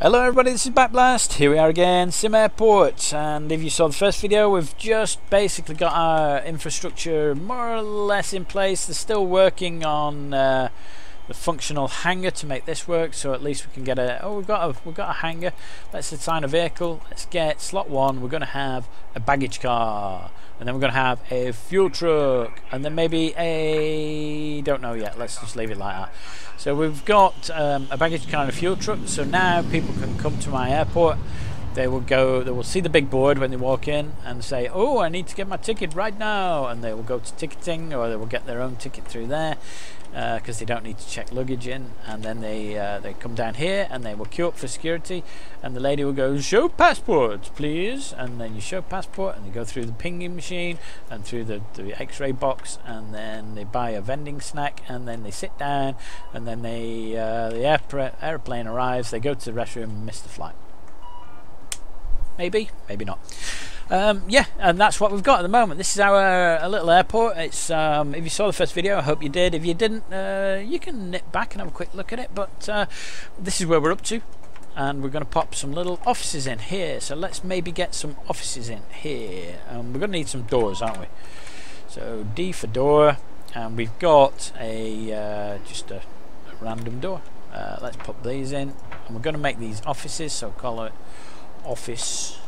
Hello everybody, this is Backblast. Here we are again, SimAirport, and if you saw the first video, we've just basically got our infrastructure more or less in place. They're still working on the functional hangar to make this work, so at least we can get a we've got a hangar. Let's assign a vehicle. Let's get slot 1. We're going to have a baggage car, and then we're going to have a fuel truck, and then maybe a don't know yet. Let's just leave it like that. So we've got a baggage car and a fuel truck, so now people can come to my airport. They will see the big board when they walk in and say, oh, I need to get my ticket right now, and they will go to ticketing, or they will get their own ticket through there because they don't need to check luggage in, and then they come down here and they will queue up for security, and the lady will go, show passport please, and then you show passport and they go through the pinging machine and through the x-ray box, and then they buy a vending snack, and then they sit down, and then the airplane arrives, they go to the restroom and miss the flight. Maybe not. Yeah, and that's what we've got at the moment. This is our little airport. It's if you saw the first video, I hope you did. If you didn't, you can nip back and have a quick look at it. But this is where we're up to, and we're going to pop some little offices in here. So let's maybe get some offices in here. We're going to need some doors, aren't we? So D for door, and we've got a just a random door. Let's pop these in, and we're going to make these offices. So call it office.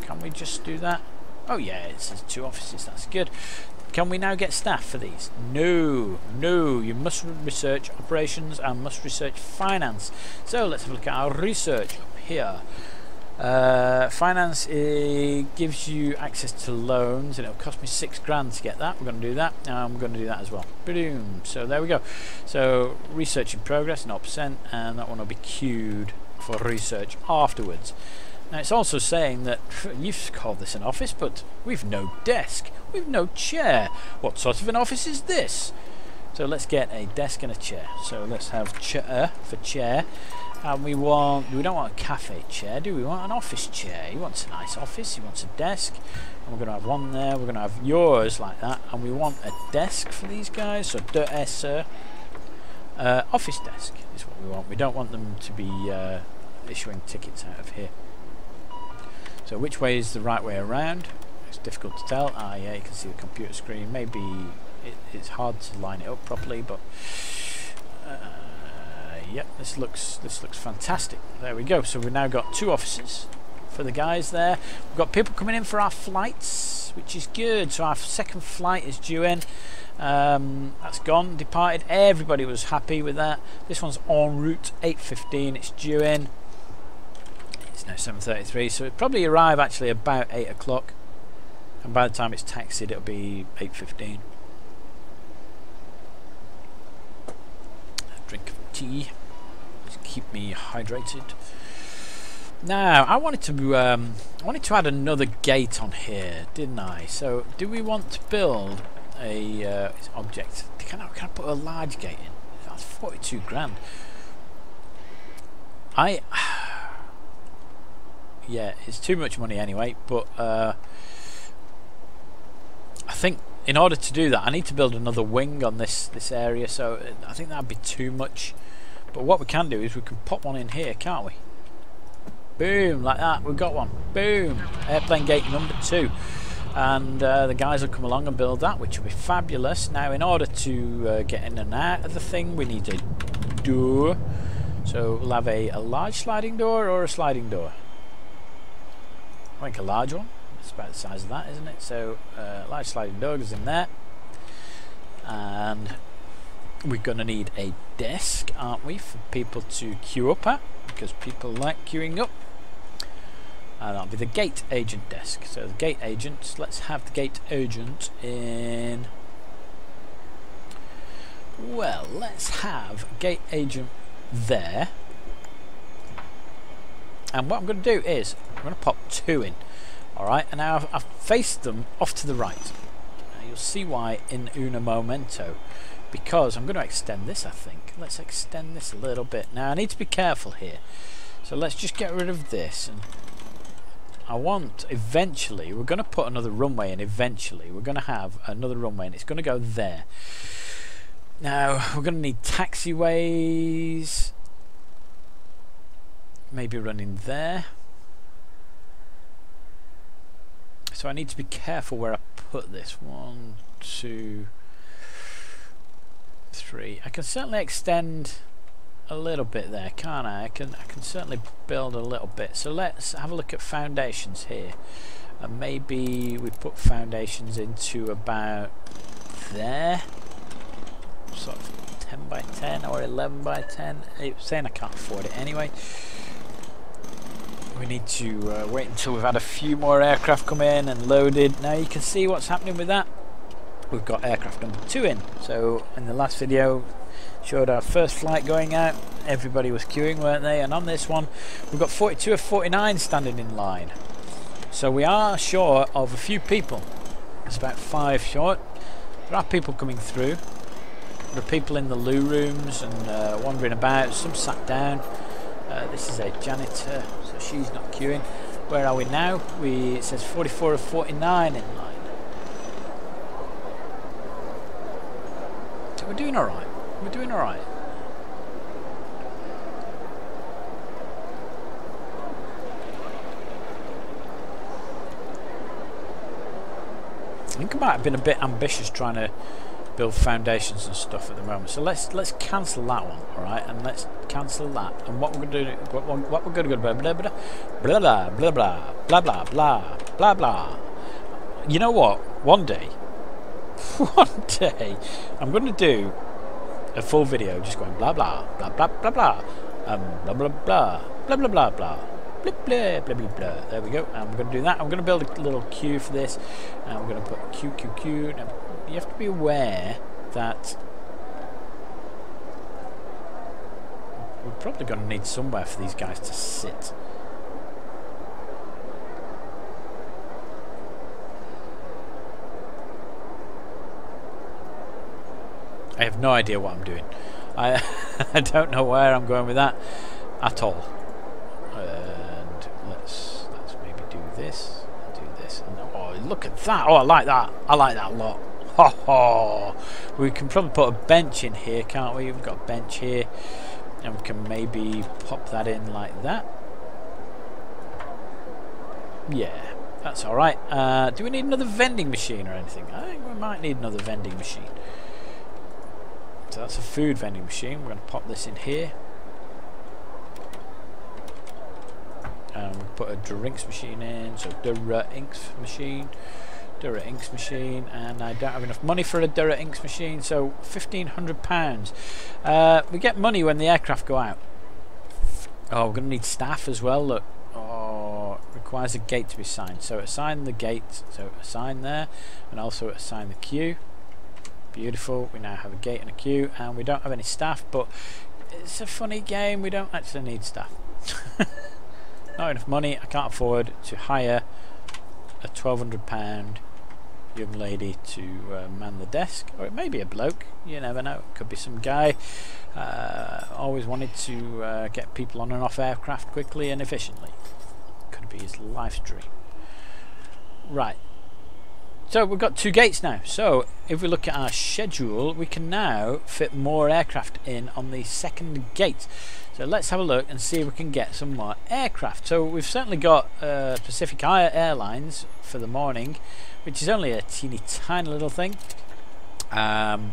Can we just do that? Oh yeah, it says 2 offices, that's good. Can we now get staff for these? No, you must research operations and must research finance. So let's have a look at our research up here. Finance gives you access to loans, and it'll cost me 6 grand to get that. We're going to do that, and we're going to do that as well. Boom. So there we go. So research in progress, 0%, and that one will be queued for research afterwards. Now it's also saying that you've called this an office, but we've no desk, we've no chair. What sort of an office is this? So let's get a desk and a chair. So let's have chair for chair, and we don't want a cafe chair, do we? We want an office chair. He wants a nice office, he wants a desk, and we're going to have one there. We're going to have yours like that, and we want a desk for these guys. So office desk is what we want. We don't want them to be issuing tickets out of here. So which way is the right way around? It's difficult to tell. Ah yeah, you can see the computer screen. Maybe it's hard to line it up properly, but yep, this looks fantastic. There we go. So we've now got 2 offices for the guys there. We've got people coming in for our flights, which is good. So our second flight is due in. That's gone, departed. Everybody was happy with that. This one's en route, 8:15. It's due in. It's now 7:33, so it'll probably arrive actually about 8 o'clock, and by the time it's taxied it'll be 8:15. A drink of tea, just keep me hydrated. Now I wanted to add another gate on here, didn't I? So do we want to build a object? Can I put a large gate in? That's 42 grand. Yeah, it's too much money anyway, but I think in order to do that I need to build another wing on this area, so I think that'd be too much. But what we can do is we can pop one in here, can't we? Boom, like that, we've got one. Boom, airplane gate number 2, and the guys will come along and build that, which will be fabulous. Now in order to get in and out of the thing, we need a door. So we'll have a large sliding door or a sliding door. I think a large one. It's about the size of that, isn't it? So large sliding door goes in there, and we're going to need a desk, aren't we, for people to queue up at, because people like queuing up. And that'll be the gate agent desk. So the gate agent, let's have the gate agent in. Well, let's have gate agent there. And what I'm going to do is I'm going to pop 2 in. Alright, and now I've faced them off to the right. Now you'll see why in una momento, because I'm going to extend this, I think. Let's extend this a little bit. Now I need to be careful here, so let's just get rid of this. And I want, eventually, we're going to put another runway in. Eventually we're going to have another runway, and it's going to go there. Now we're going to need taxiways. maybe running there. So I need to be careful where I put this. 1, 2, 3. I can certainly extend a little bit there, can't I? I can certainly build a little bit. So let's have a look at foundations here, and maybe we put foundations into about there, sort of 10 by 10 or 11 by 10. It's saying I can't afford it anyway. We need to wait until we've had a few more aircraft come in and loaded. Now you can see what's happening with that. We've got aircraft number 2 in. So in the last video showed our first flight going out. Everybody was queuing, weren't they? And on this one we've got 42 of 49 standing in line. So we are short of a few people. It's about 5 short. There are people coming through. There are people in the loo rooms and wandering about. Some sat down. This is a janitor, so she's not queuing. Where are we now? It says 44 of 49 in line. So we're doing alright. We're doing alright. I think I might have been a bit ambitious trying to build foundations and stuff at the moment. So let's cancel that one, all right? And let's cancel that. And what we're going to do? What we're going to do? Blah blah blah blah blah blah blah blah blah blah blah. You know what? One day, I'm going to do a full video just going blah blah blah blah blah blah blah blah blah blah blah blah blah. Blah, blah, blah, blah, blah. There we go. I'm going to do that. I'm going to build a little queue for this, and we're going to put Q. Now, you have to be aware that we're probably going to need somewhere for these guys to sit. I have no idea what I'm doing. I don't know where I'm going with that at all. Let's maybe do this and do this. And, oh, look at that! Oh, I like that. I like that a lot. Ho ho! We can probably put a bench in here, can't we? We've got a bench here, and we can maybe pop that in like that. Yeah, that's all right. Do we need another vending machine or anything? I think we might need another vending machine. So that's a food vending machine. We're going to pop this in here. Put a drinks machine in, so inks machine, and I don't have enough money for a inks machine, so £1,500. We get money when the aircraft go out. Oh, we're going to need staff as well. Look, oh, requires a gate to be signed, so assign the gate, so assign there, and also assign the queue. Beautiful. We now have a gate and a queue, and we don't have any staff, but it's a funny game. We don't actually need staff. Not enough money. I can't afford to hire a £1,200 young lady to man the desk, or it may be a bloke. You never know. It could be some guy. Always wanted to get people on and off aircraft quickly and efficiently. Could be his life's dream. Right. So we've got 2 gates now. So if we look at our schedule, we can now fit more aircraft in on the 2nd gate. So let's have a look and see if we can get some more aircraft. So we've certainly got Pacific Airlines for the morning, which is only a teeny tiny little thing. Can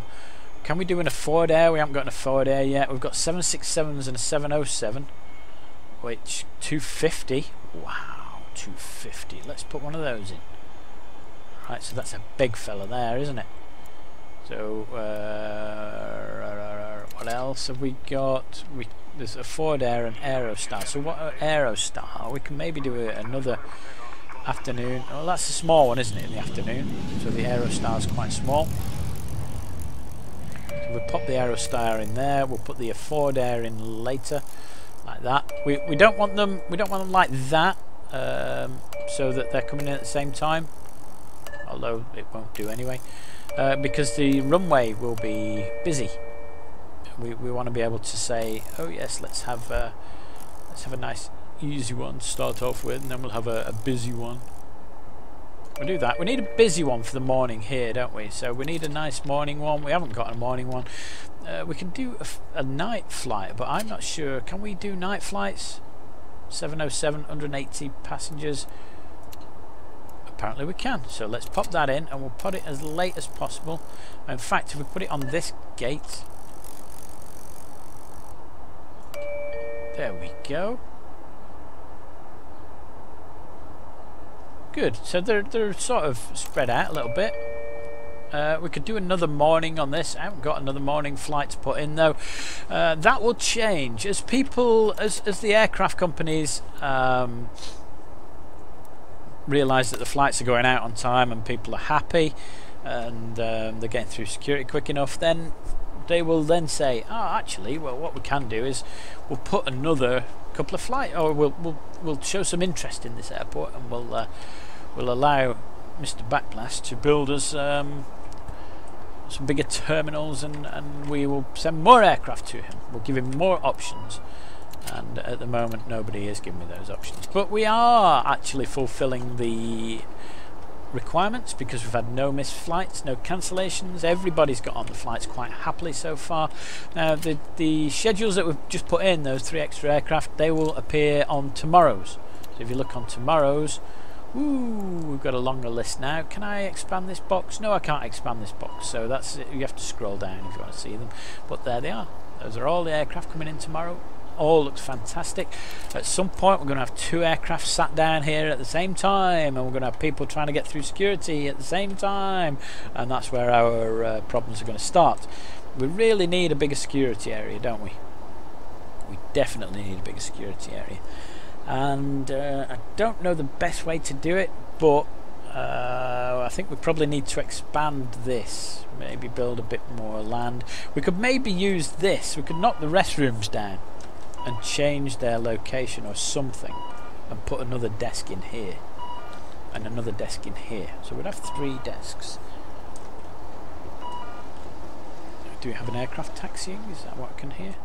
we do an Forward Air? We haven't got an Forward Air yet. We've got 767s and a 707, which 250. Wow, 250. Let's put one of those in. Right, so that's a big fella there, isn't it? So what else have we got? There's a Forward Air and Aerostar. So what are Aerostar? We can maybe do another afternoon. Well, that's a small one, isn't it, in the afternoon? So the Aerostar is quite small. So we'll pop the Aerostar in there. We'll put the Forward Air in later, like that. We don't want them. We don't want them like that, so that they're coming in at the same time. Although it won't do anyway, because the runway will be busy. We want to be able to say, oh yes, let's have a nice easy one to start off with, and then we'll have a busy one. We'll do that. We need a busy one for the morning here, don't we? So we need a nice morning one. We haven't got a morning one. We can do a night flight, but I'm not sure. Can we do night flights? 707, 180 passengers. Apparently we can, so let's pop that in and we'll put it as late as possible. In fact, if we put it on this gate, there we go. Good, so they're sort of spread out a little bit. We could do another morning on this. I haven't got another morning flight to put in though. That will change as people, as the aircraft companies realise that the flights are going out on time and people are happy and they're getting through security quick enough, then they will then say, oh, actually, well, what we can do is we'll put another couple of flights, or we'll show some interest in this airport, and we'll allow Mr. Backblast to build us some bigger terminals, and we will send more aircraft to him. We'll give him more options. And at the moment nobody is giving me those options, but we are actually fulfilling the requirements because we've had no missed flights, no cancellations. Everybody's got on the flights quite happily so far. Now the schedules that we've just put in, those 3 extra aircraft, they will appear on tomorrow's. So if you look on tomorrow's, ooh, we've got a longer list now. Can I expand this box? No, I can't expand this box, so that's it. You have to scroll down if you want to see them, but there they are. Those are all the aircraft coming in tomorrow. All looks fantastic. At some point we're going to have 2 aircraft sat down here at the same time, and we're going to have people trying to get through security at the same time, and that's where our problems are going to start. We really need a bigger security area, don't we? We definitely need a bigger security area, and I don't know the best way to do it, but I think we probably need to expand this, maybe build a bit more land. We could maybe use this, we could knock the restrooms down and change their location or something, and put another desk in here and another desk in here, so we'd have 3 desks. Do we have an aircraft taxiing? Is that what I can hear?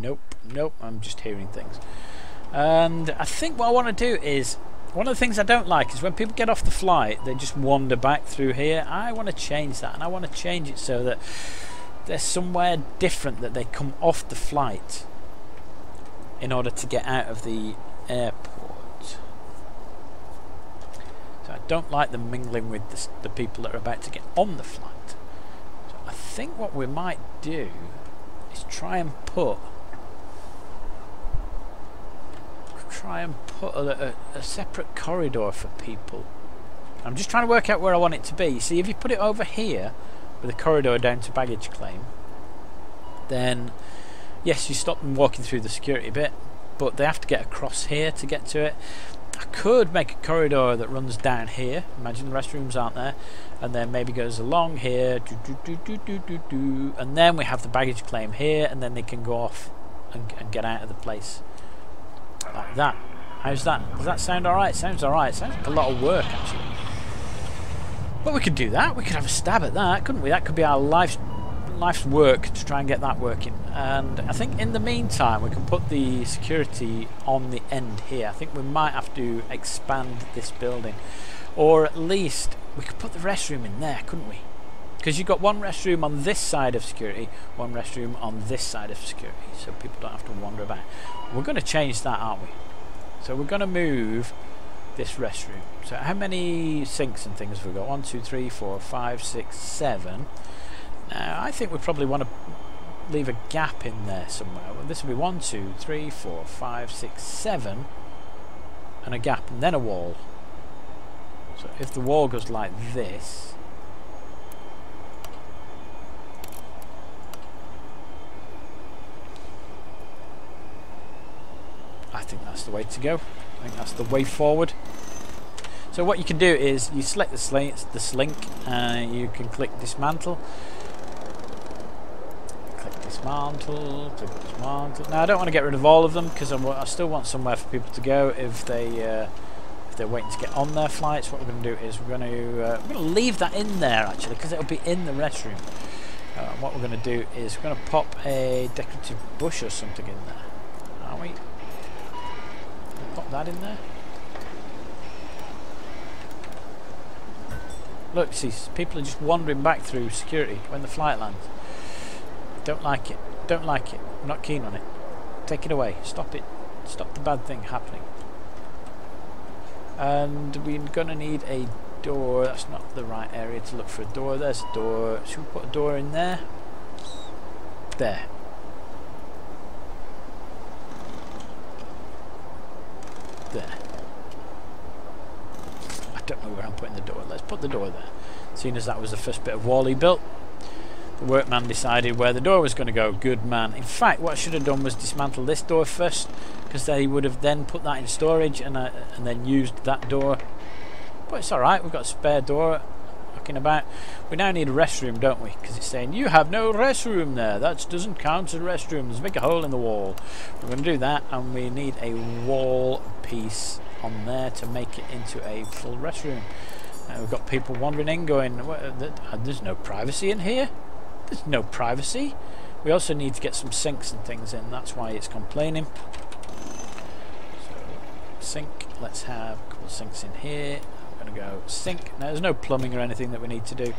Nope, nope, I'm just hearing things. And I think what I want to do is, one of the things I don't like is when people get off the flight they just wander back through here. I want to change that, and I want to change it so that there's somewhere different that they come off the flight in order to get out of the airport. So I don't like them mingling with the people that are about to get on the flight. So I think what we might do is try and put a separate corridor for people. I'm just trying to work out where I want it to be. See, if you put it over here with a corridor down to baggage claim, then yes, you stop them walking through the security bit, but they have to get across here to get to it. I could make a corridor that runs down here, imagine the restrooms aren't there, and then maybe goes along here, and then we have the baggage claim here, and then they can go off and get out of the place like that. How's that? Does that sound alright? Sounds alright. Sounds like a lot of work actually, but we could do that. We could have a stab at that, couldn't we? That could be our life's work to try and get that working. And I think in the meantime we can put the security on the end here. I think we might have to expand this building, or at least we could put the restroom in there, couldn't we? Because you've got one restroom on this side of security, one restroom on this side of security, so people don't have to wander about. We're going to change that, aren't we? So we're going to move this restroom. So how many sinks and things have we got? 1, 2, 3, 4, 5, 6, 7. Now I think we probably want to leave a gap in there somewhere. Well, this will be 1, 2, 3, 4, 5, 6, 7, and a gap, and then a wall. So if the wall goes like this, I think that's the way to go. I think that's the way forward. So what you can do is you select the slink, and you can click dismantle. Click dismantle. Now I don't want to get rid of all of them because I still want somewhere for people to go if they're waiting to get on their flights. What we're going to do is we're going to leave that in there actually, because it'll be in the restroom. What we're going to do is we're going to pop a decorative bush or something in there. Are we? Pop that in there. Look, see, people are just wandering back through security when the flight lands. Don't like it. Don't like it. I'm not keen on it. Take it away. Stop it. Stop the bad thing happening. And we're gonna need a door. That's not the right area to look for a door. There's a door. Should we put a door in there? There. There. I don't know where I'm putting the door. Let's put the door there. Seeing as that was the first bit of wall he built, the workman decided where the door was going to go. Good man. In fact, what I should have done was dismantle this door first, because they would have then put that in storage and then used that door. But it's alright, we've got a spare door knocking about. We now need a restroom, don't we? Because it's saying you have no restroom there. That doesn't count as a restroom. There's a big hole in the wall. We're going to do that, and we need a wall piece on there to make it into a full restroom. We've got people wandering in going, there's no privacy in here. There's no privacy. We also need to get some sinks and things in. That's why it's complaining. So, sink. Let's have a couple of sinks in here. I'm going to go sink. Now, there's no plumbing or anything that we need to do.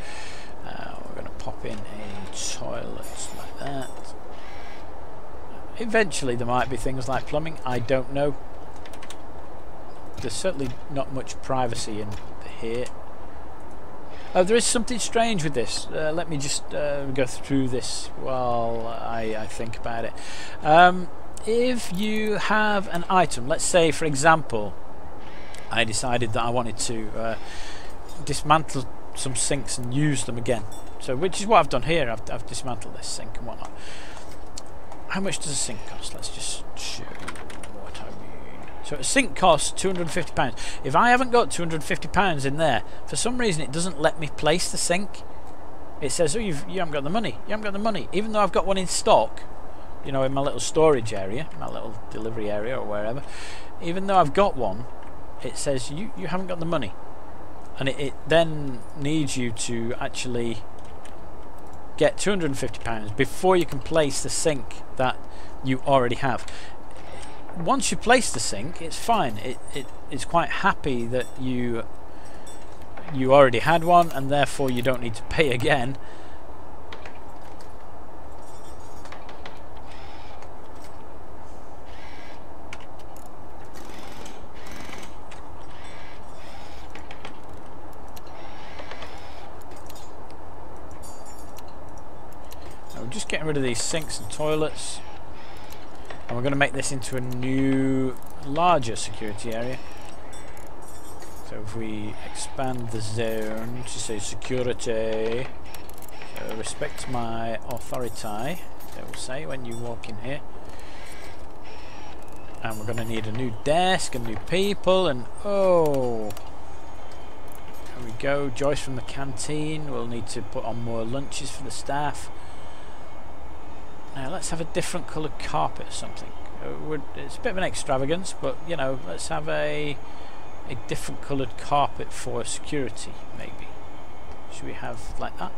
We're going to pop in a toilet like that. Eventually, there might be things like plumbing. I don't know. There's certainly not much privacy in here. There is something strange with this. Let me just go through this while I think about it. If you have an item, let's say for example I decided that I wanted to dismantle some sinks and use them again, so which is what I've done here. I've dismantled this sink and whatnot. How much does a sink cost? Let's just show you what I mean. So a sink costs £250. If I haven't got £250 in there, for some reason it doesn't let me place the sink. It says, oh, you haven't got the money. You haven't got the money. Even though I've got one in stock, you know, in my little storage area, my little delivery area or wherever. Even though I've got one, it says you haven't got the money. And it then needs you to actually get £250 before you can place the sink that you already have. Once you place the sink, it's fine. It's quite happy that you already had one, and therefore you don't need to pay again. Now we're just getting rid of these sinks and toilets. And we're going to make this into a new, larger security area. So if we expand the zone to say security, respect my authority, they will say when you walk in here. And we're going to need a new desk and new people, and oh, there we go. Joyce from the canteen. We'll need to put on more lunches for the staff. Now let's have a different coloured carpet or something. It's a bit of an extravagance, but you know, let's have a different coloured carpet for security, maybe. Should we have like that?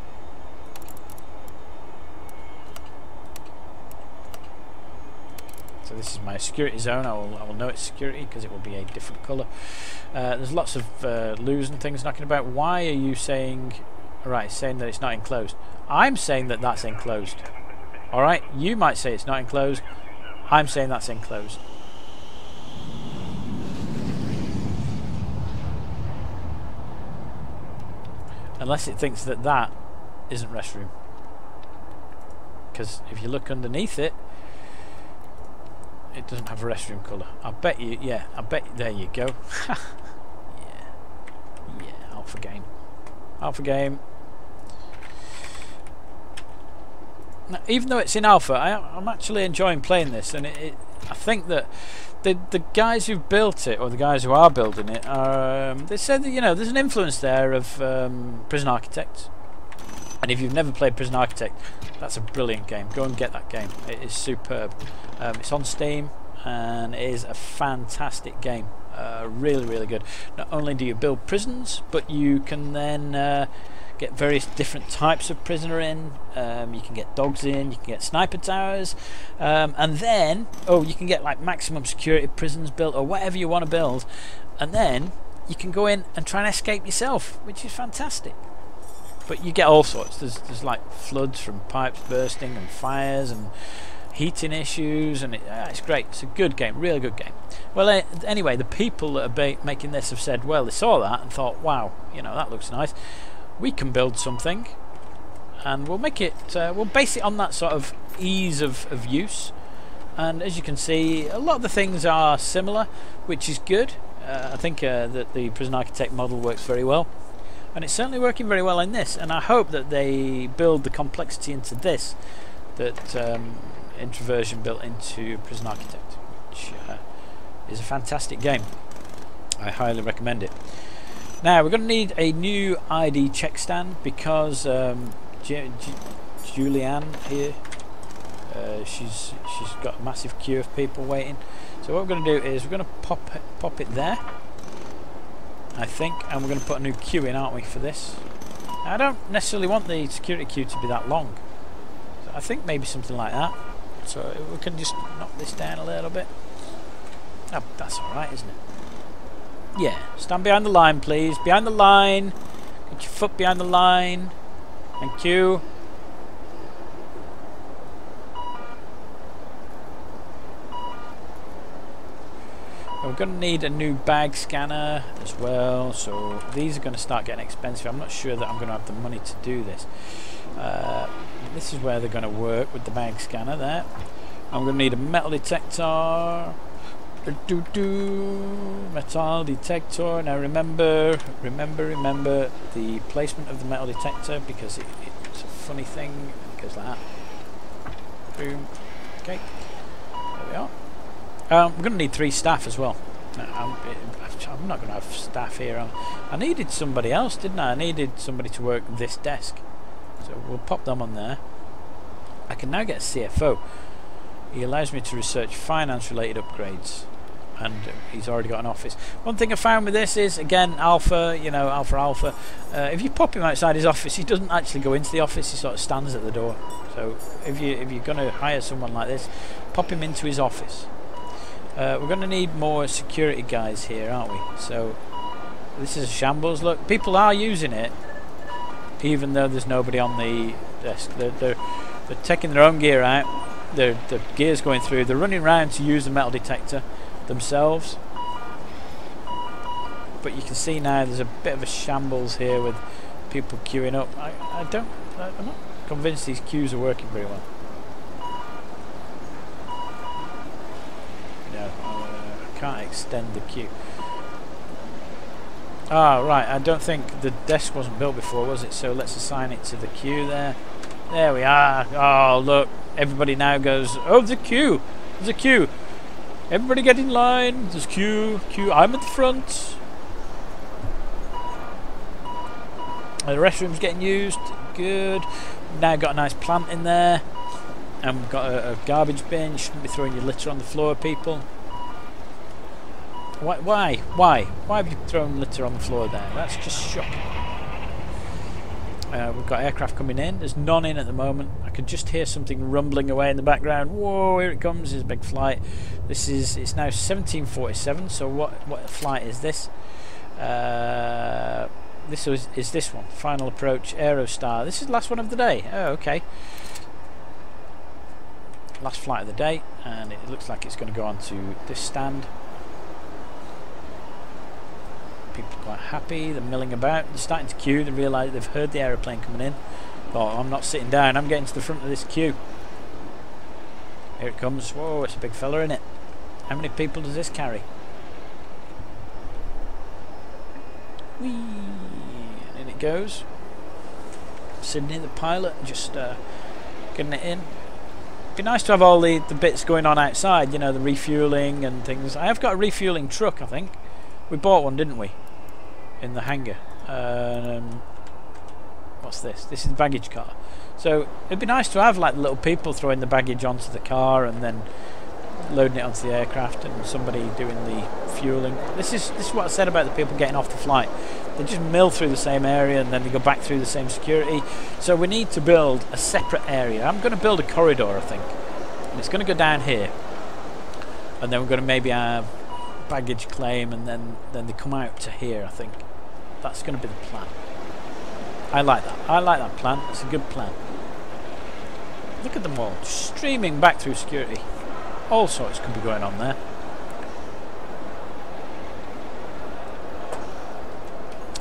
So this is my security zone. I will know it's security because it will be a different colour. There's lots of loos and things knocking about. Why are you saying? Right, saying that it's not enclosed. I'm saying that that's enclosed. Alright, you might say it's not enclosed. I'm saying that's enclosed. Unless it thinks that that isn't restroom. Because if you look underneath it, it doesn't have a restroom colour. I bet you, yeah, I bet you, there you go. Yeah, alpha game. Alpha game. Now, even though it's in alpha, I'm actually enjoying playing this, and I think that the guys who've built it, or the guys who are building it, are they said that, you know, there's an influence there of Prison Architect, and if you've never played Prison Architect, that's a brilliant game. Go and get that game. It is superb. It's on Steam, and it is a fantastic game. Really, really good. Not only do you build prisons, but you can then get various different types of prisoner in. You can get dogs in, you can get sniper towers, and then you can get like maximum security prisons built, or whatever you want to build, and then you can go in and try and escape yourself, which is fantastic. But you get all sorts. There's like floods from pipes bursting and fires and heating issues, and it's great. It's a good game, really good game. Well, anyway, the people that are making this have said, well, they saw that and thought, wow, you know, that looks nice. We can build something, and we'll make it. We'll base it on that sort of ease of use. And as you can see, a lot of the things are similar, which is good. I think that the Prison Architect model works very well, and it's certainly working very well in this. And I hope that they build the complexity into this that Introversion built into Prison Architect, which is a fantastic game. I highly recommend it. Now we're going to need a new ID check stand because Julianne here, she's got a massive queue of people waiting. So what we're going to do is we're going to pop it there, I think, and we're going to put a new queue in, aren't we, for this? I don't necessarily want the security queue to be that long, so I think maybe something like that. So we can just knock this down a little bit. Oh, that's alright, isn't it? Yeah, stand behind the line, please. Behind the line. Get your foot behind the line. Thank you. We're going to need a new bag scanner as well, so these are going to start getting expensive. I'm not sure that I'm going to have the money to do this. This is where they're going to work with the bag scanner there. I'm going to need a metal detector. Metal detector. Now remember the placement of the metal detector, because it's a funny thing. It goes like that. Boom. Okay. There we are. We're going to need 3 staff as well. I'm not going to have staff here. I needed somebody else, didn't I? I needed somebody to work this desk. So we'll pop them on there. I can now get a CFO. He allows me to research finance-related upgrades, and he's already got an office. One thing I found with this is, again, alpha. You know, alpha. If you pop him outside his office, he doesn't actually go into the office. He sort of stands at the door. So if you're going to hire someone like this, pop him into his office. We're going to need more security guys here, aren't we? So this is a shambles. Look, people are using it, even though there's nobody on the desk. They're taking their own gear out. The gear's going through. They're running around to use the metal detector themselves. But you can see now there's a bit of a shambles here with people queuing up. I'm not convinced these queues are working very well. I can't extend the queue. Ah, right, I don't think the desk wasn't built before, was it? So let's assign it to the queue there. There we are. Oh, look, everybody now goes, oh, there's a queue. There's a queue. Everybody get in line. There's queue. I'm at the front. The restroom's getting used. Good. Now got a nice plant in there. And we've got a garbage bin. You shouldn't be throwing your litter on the floor, people. Why have you thrown litter on the floor there? That's just shocking. We've got aircraft coming in. There's none in at the moment. I could just hear something rumbling away in the background. Whoa, here it comes. There's a big flight. It's now 1747. So what flight is this? Is this one. Final approach, Aerostar. This is the last one of the day. Oh, okay. Last flight of the day, and it looks like it's going to go on to this stand. People are quite happy. They're milling about. They're starting to queue. They realise they've heard the aeroplane coming in. Oh, I'm not sitting down. I'm getting to the front of this queue. Here it comes. Whoa, it's a big fella in it. How many people does this carry? Whee! And in it goes. Sydney, the pilot, just getting it in. It'd be nice to have all the bits going on outside, you know, the refueling and things. I have got a refueling truck, I think. We bought one, didn't we? In the hangar. What's this? This is the baggage car. So it'd be nice to have like the little people throwing the baggage onto the car and then loading it onto the aircraft, and somebody doing the fueling. This is what I said about the people getting off the flight. They just mill through the same area and then they go back through the same security. So we need to build a separate area. I'm going to build a corridor, I think, and it's going to go down here, and then we're going to maybe have baggage claim, and then they come out to here. I think that's going to be the plan. I like that. I like that plan. It's a good plan. Look at them all, just streaming back through security. All sorts could be going on there.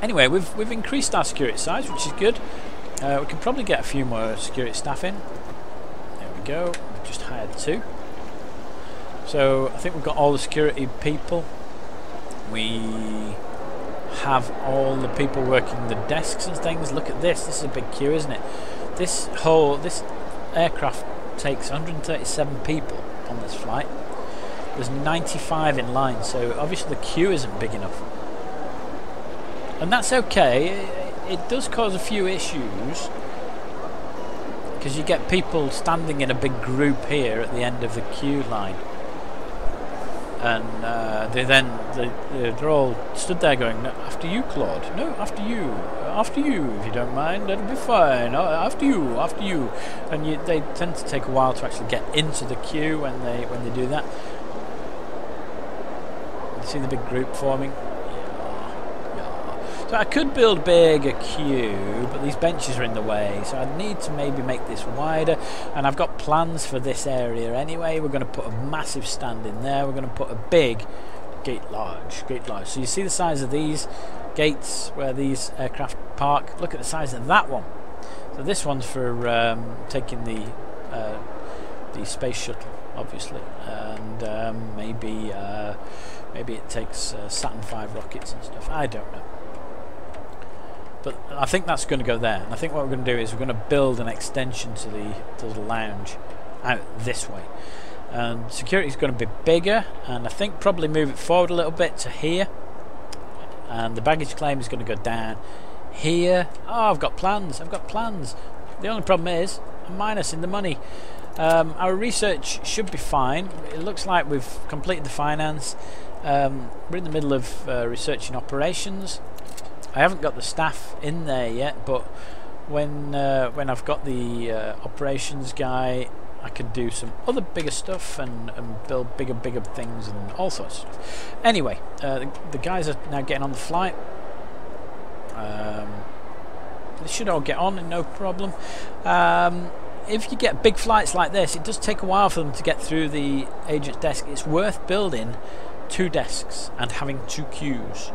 Anyway, we've increased our security size, which is good. We can probably get a few more security staff in. There we go. We've just hired 2. So I think we've got all the security people. We have all the people working the desks and things. Look at this. This is a big queue, isn't it? This aircraft takes 137 people on this flight. There's 95 in line, so obviously the queue isn't big enough. And that's okay. It does cause a few issues because you get people standing in a big group here at the end of the queue line, and they're all stood there going, no, after you, Claude. No, after you, if you don't mind, that'll be fine. Oh, after you, and they tend to take a while to actually get into the queue when they do that. You see the big group forming. So I could build a bigger queue, but these benches are in the way, so I need to maybe make this wider. And I've got plans for this area anyway. We're going to put a massive stand in there. We're going to put a big gate large. So you see the size of these gates where these aircraft park. Look at the size of that one. So this one's for taking the space shuttle, obviously, and maybe it takes Saturn V rockets and stuff. I don't know. But I think that's going to go there. And I think what we're going to do is we're going to build an extension to the lounge out this way. And security is going to be bigger, and I think probably move it forward a little bit to here. And the baggage claim is going to go down here. Oh, I've got plans. The only problem is a minus in the money. Our research should be fine. It looks like we've completed the finance. We're in the middle of researching operations. I haven't got the staff in there yet, but when I've got the operations guy, I can do some other bigger stuff and build bigger things and all sorts of stuff. Anyway, the guys are now getting on the flight. They should all get on, no problem. If you get big flights like this, it does take a while for them to get through the agent's desk. It's worth building 2 desks and having 2 queues.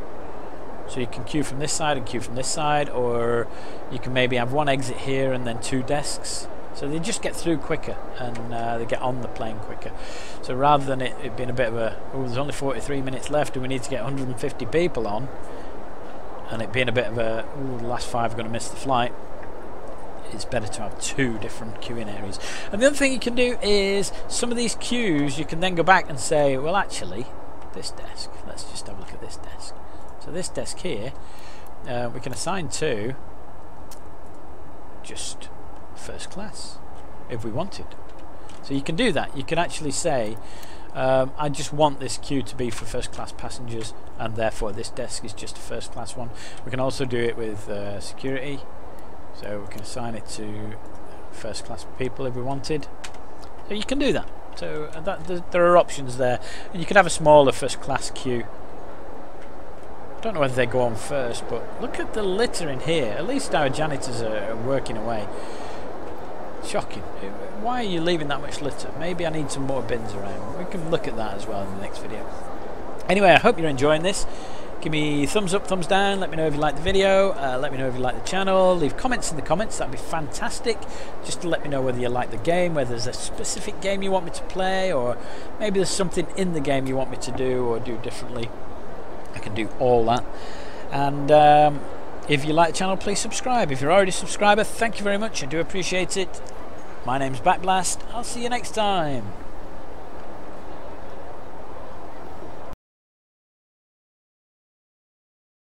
So you can queue from this side and queue from this side, or you can maybe have 1 exit here and then 2 desks. So they just get through quicker, and they get on the plane quicker. So rather than it being a bit of a, oh, there's only 43 minutes left and we need to get 150 people on, and it being a bit of a, oh, the last 5 are going to miss the flight, it's better to have 2 different queuing areas. And the other thing you can do is, some of these queues you can then go back and say, well actually, this desk, let's just have a look at this desk. So this desk here, we can assign to just first class if we wanted. So you can do that. You can actually say, I just want this queue to be for first class passengers, and therefore this desk is just a first class one. We can also do it with security. So we can assign it to first class people if we wanted. So you can do that. So there are options there. And you can have a smaller first class queue. I don't know whether they go on first, but look at the litter in here. At least our janitors are working away. Shocking. Why are you leaving that much litter? Maybe I need some more bins around. We can look at that as well in the next video. Anyway, I hope you're enjoying this. Give me thumbs up, thumbs down. Let me know if you like the video. Let me know if you like the channel. Leave comments in the comments. That'd be fantastic. Just to let me know whether you like the game, whether there's a specific game you want me to play, or maybe there's something in the game you want me to do or do differently. I can do all that. And if you like the channel, please subscribe. If you're already a subscriber, thank you very much. I do appreciate it. My name's Backblast. I'll see you next time.